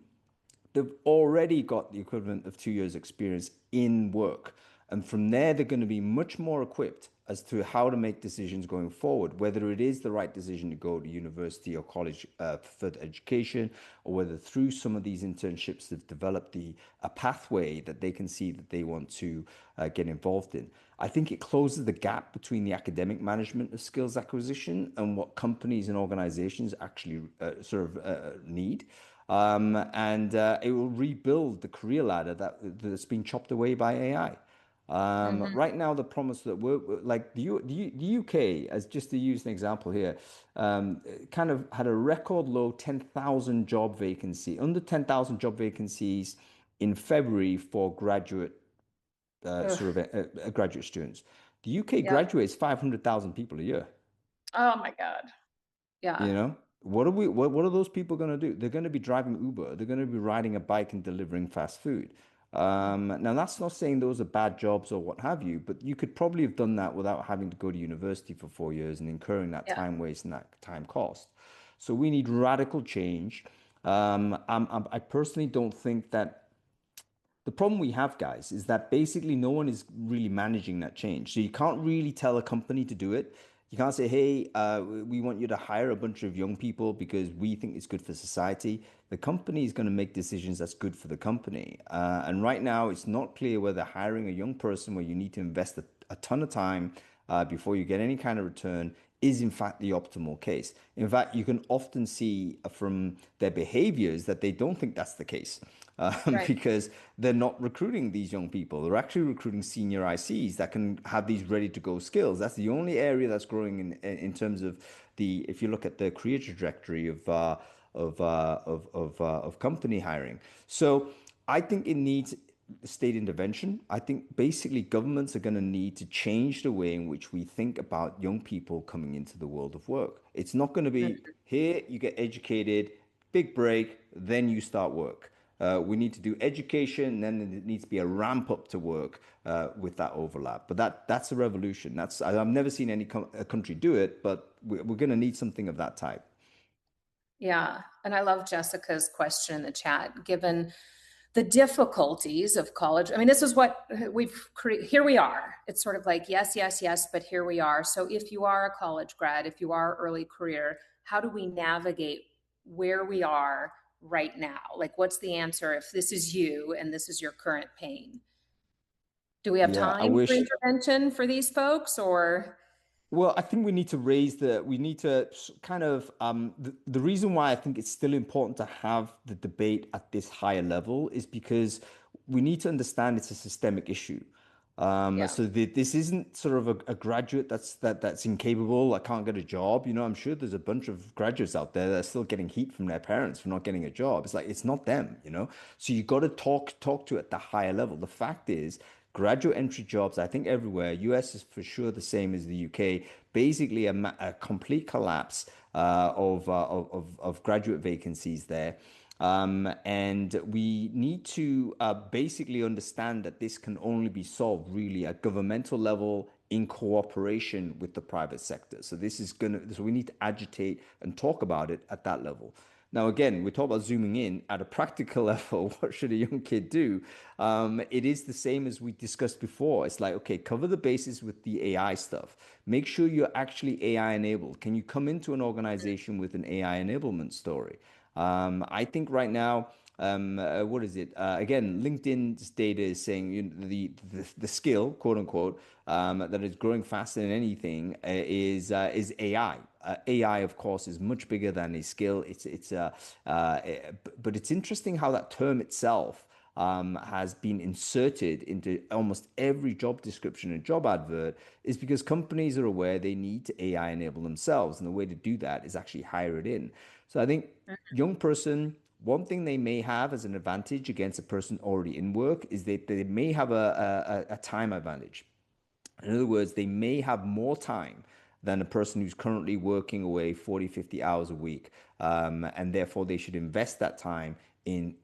they've already got the equivalent of 2 years experience in work. And from there, they're going to be much more equipped as to how to make decisions going forward, whether it is the right decision to go to university or college for further education, or whether through some of these internships they've developed a pathway that they can see that they want to get involved in. I think it closes the gap between the academic management of skills acquisition and what companies and organizations actually need. And it will rebuild the career ladder that's been chopped away by AI. Mhm. Right now, the promise that we're like the UK, as just to use an example here, kind of had a record low 10,000 job vacancy, under 10,000 job vacancies in February for Ugh. graduate students. The UK Yep. graduates 500,000 people a year. Oh my God. Yeah. You know, what are those people going to do? They're going to be driving Uber. They're going to be riding a bike and delivering fast food. Now, that's not saying those are bad jobs or what have you, but you could probably have done that without having to go to university for 4 years and incurring that Yeah. time waste and that time cost. So we need radical change. I personally don't think that the problem we have, guys, is that basically no one is really managing that change. So you can't really tell a company to do it. You can't say, hey, we want you to hire a bunch of young people because we think it's good for society. The company is going to make decisions that's good for the company. And right now, it's not clear whether hiring a young person where you need to invest a ton of time before you get any kind of return is in fact the optimal case. In fact, you can often see from their behaviors that they don't think that's the case. Right. Because they're not recruiting these young people. They're actually recruiting senior ICs that can have these ready to go skills. That's the only area that's growing in terms of if you look at the career trajectory of company hiring. So I think it needs state intervention. I think basically governments are going to need to change the way in which we think about young people coming into the world of work. It's not going to be here, you get educated, big break, then you start work. We need to do education, and then it needs to be a ramp up to work with that overlap. But that's a revolution. I've never seen any country do it, but we're going to need something of that type. Yeah. And I love Jessica's question in the chat, given the difficulties of college. I mean, this is what we've created. Here we are. It's sort of like, yes, yes, yes, but here we are. So if you are a college grad, if you are early career, how do we navigate where we are right now? Like, what's the answer if this is you and this is your current pain? Do we have Yeah, I time for wish. intervention for these folks or? Well, I think we need to we need to kind of, the reason why I think it's still important to have the debate at this higher level is because we need to understand it's a systemic issue. Yeah. So this isn't sort of a graduate that's incapable. I can't get a job. You know, I'm sure there's a bunch of graduates out there that are still getting heat from their parents for not getting a job. It's like it's not them, you know. So you got to talk to it at the higher level. The fact is, graduate entry jobs, I think everywhere. US is for sure the same as the UK. Basically, a complete collapse of graduate vacancies there. And we need to basically understand that this can only be solved really at governmental level in cooperation with the private sector. So so we need to agitate and talk about it at that level. Now, again, we talk about zooming in at a practical level. What should a young kid do? It is the same as we discussed before. It's like, okay, cover the bases with the AI stuff. Make sure you're actually AI enabled. Can you come into an organization with an AI enablement story? I think right now, what is it? Again, LinkedIn's data is saying the skill, quote unquote, that is growing faster than anything is AI. AI, of course, is much bigger than a skill. But it's interesting how that term itself has been inserted into almost every job description and job advert is because companies are aware they need to AI enable themselves. And the way to do that is actually hire it in. So I think young person, one thing they may have as an advantage against a person already in work is that they may have a time advantage. In other words, they may have more time than a person who's currently working away 40, 50 hours a week. And therefore, they should invest that time in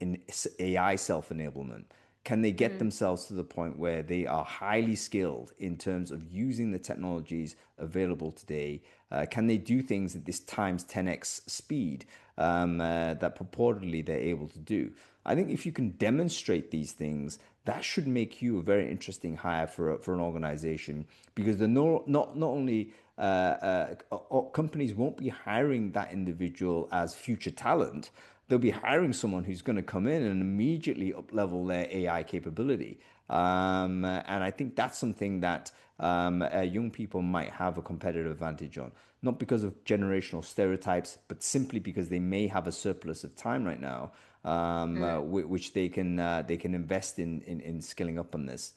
AI self enablement. Can they get Mm. themselves to the point where they are highly skilled in terms of using the technologies available today? Can they do things at this times 10x speed that purportedly they're able to do? I think if you can demonstrate these things, that should make you a very interesting hire for an organization because the no, not only companies won't be hiring that individual as future talent, they'll be hiring someone who's going to come in and immediately up level their AI capability. And I think that's something that young people might have a competitive advantage on, not because of generational stereotypes, but simply because they may have a surplus of time right now, which they can invest in skilling up on this.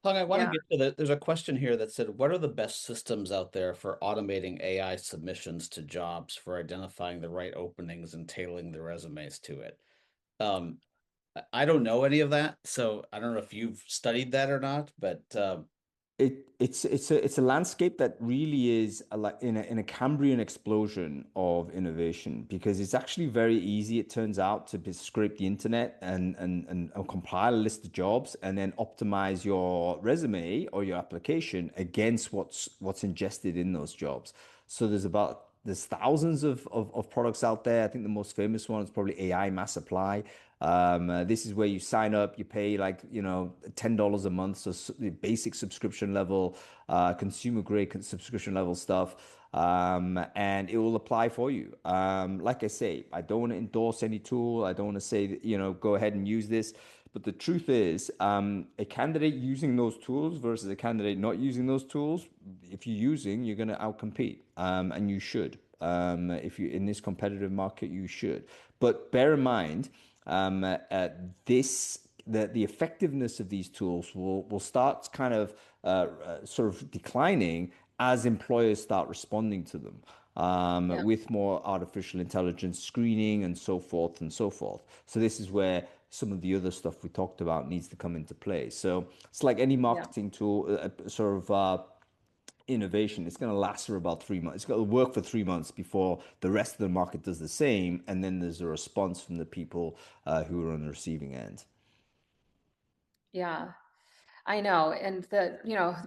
Hung, I want to Yeah. get to there's a question here that said, what are the best systems out there for automating AI submissions to jobs for identifying the right openings and tailoring the resumes to it? Um, I don't know any of that, so I don't know if you've studied that or not, but It's a landscape that really is like in a Cambrian explosion of innovation because it's actually very easy, it turns out, to scrape the internet and compile a list of jobs and then optimize your resume or your application against what's ingested in those jobs. So there's thousands of products out there. I think the most famous one is probably AI Mass Apply. This is where you sign up, you pay like, $10 a month, so basic subscription level, consumer grade subscription level stuff, and it will apply for you. Like I say, I don't want to endorse any tool. I don't want to say that, go ahead and use this. But the truth is, a candidate using those tools versus a candidate not using those tools, if you're using, you're going to outcompete, and you should. If you're in this competitive market, you should. But bear in mind, the effectiveness of these tools will start kind of sort of declining as employers start responding to them Yeah. with more artificial intelligence screening and so forth and so forth. So this is where some of the other stuff we talked about needs to come into play. So it's like any Yeah. marketing tool, sort of innovation. It's going to last for about 3 months. It's got to work for 3 months before the rest of the market does the same, and then there's a response from the people who are on the receiving end. Yeah. I know. And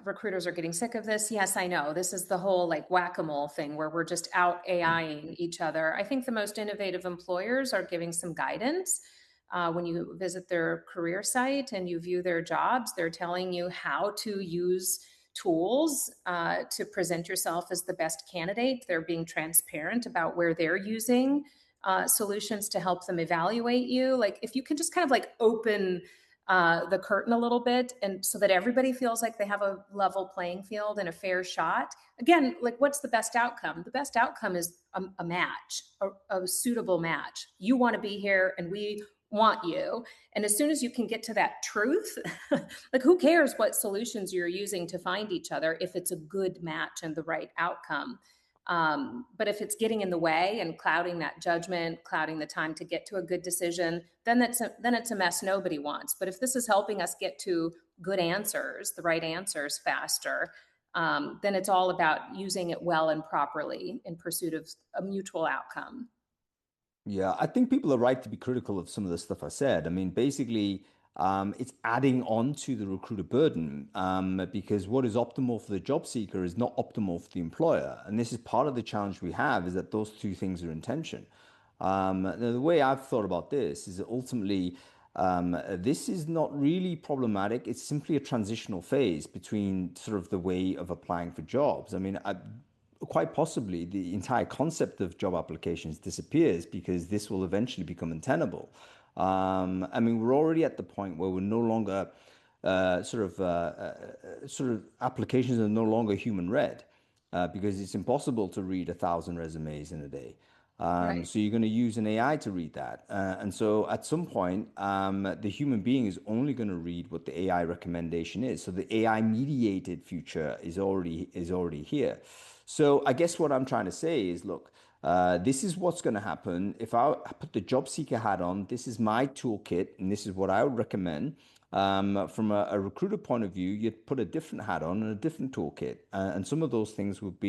recruiters are getting sick of this. Yes, I know. This is the whole like whack-a-mole thing where we're just out AIing each other. I think the most innovative employers are giving some guidance. When you visit their career site and you view their jobs, they're telling you how to use tools to present yourself as the best candidate. They're being transparent about where they're using solutions to help them evaluate you. Like if you can just kind of like open the curtain a little bit and so that everybody feels like they have a level playing field and a fair shot. Again, like what's the best outcome? The best outcome is a match, a suitable match. You want to be here and we want you. And as soon as you can get to that truth, like who cares what solutions you're using to find each other if it's a good match and the right outcome. But if it's getting in the way and clouding that judgment, clouding the time to get to a good decision, then it's a mess nobody wants. But if this is helping us get to good answers, the right answers faster, then it's all about using it well and properly in pursuit of a mutual outcome. Yeah, I think people are right to be critical of some of the stuff I said. I mean, basically, it's adding on to the recruiter burden because what is optimal for the job seeker is not optimal for the employer. And this is part of the challenge we have is that those two things are in tension. Now, the way I've thought about this is that ultimately, this is not really problematic. It's simply a transitional phase between sort of the way of applying for jobs. I mean, quite possibly the entire concept of job applications disappears because this will eventually become untenable. I mean, we're already at the point where we're no longer sort of applications are no longer human read because it's impossible to read 1,000 resumes in a day. Right. So you're going to use an AI to read that, and so at some point, the human being is only going to read what the AI recommendation is. So the AI mediated future is already here. So I guess what I'm trying to say is, look, this is what's going to happen. If I put the job seeker hat on, this is my toolkit, and this is what I would recommend. From a recruiter point of view, you'd put a different hat on and a different toolkit, and some of those things would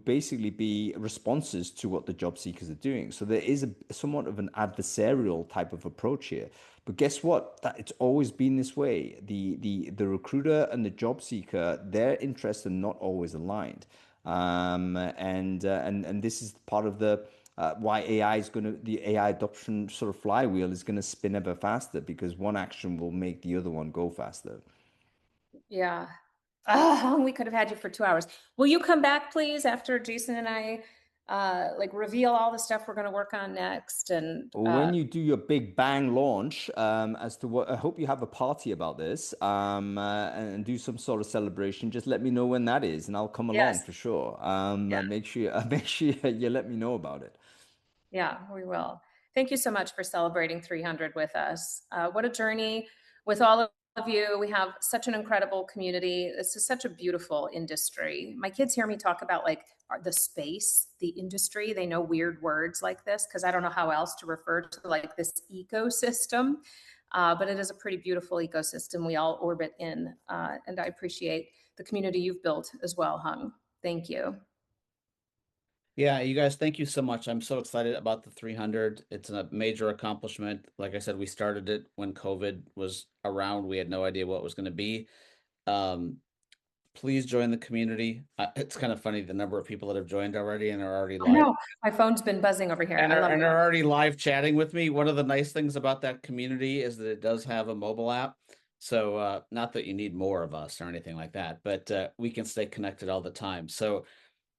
basically be responses to what the job seekers are doing. So there is somewhat of an adversarial type of approach here. But guess what? It's always been this way. The recruiter and the job seeker, their interests are not always aligned. And this is part of the why the AI adoption sort of flywheel is gonna spin ever faster because one action will make the other one go faster. Yeah. Oh, we could have had you for 2 hours. Will you come back, please, after Jason and I like reveal all the stuff we're going to work on next? And When you do your big bang launch, as to what I hope you have a party about this, and do some sort of celebration, just let me know when that is, and I'll come along yes, for sure. yeah, Make sure make sure you let me know about it. yeah, we will. Thank you so much for celebrating 300 with us. What a journey with all of you. We have such an incredible community. This is such a beautiful industry. My kids hear me talk about like the space, the industry. They know weird words like this because I don't know how else to refer to like this ecosystem. But it is a pretty beautiful ecosystem we all orbit in. And I appreciate the community you've built as well, Hung. Thank you. Yeah, you guys, thank you so much. I'm so excited about the 300. It's a major accomplishment. Like I said, we started it when COVID was around. We had no idea what it was going to be. Um, please join the community. It's kind of funny the number of people that have joined already and are already I live know my phone's been buzzing over here. and I are love and it. are already live chatting with me. One of the nice things about that community is that it does have a mobile app. So not that you need more of us or anything like that, but we can stay connected all the time. So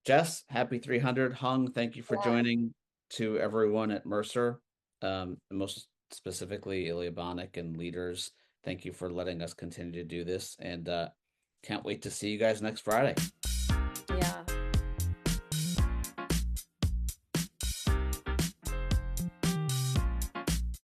Jess, happy 300. Hung, thank you for joining. To everyone at Mercer, most specifically Iliabonic and leaders, thank you for letting us continue to do this, and can't wait to see you guys next Friday.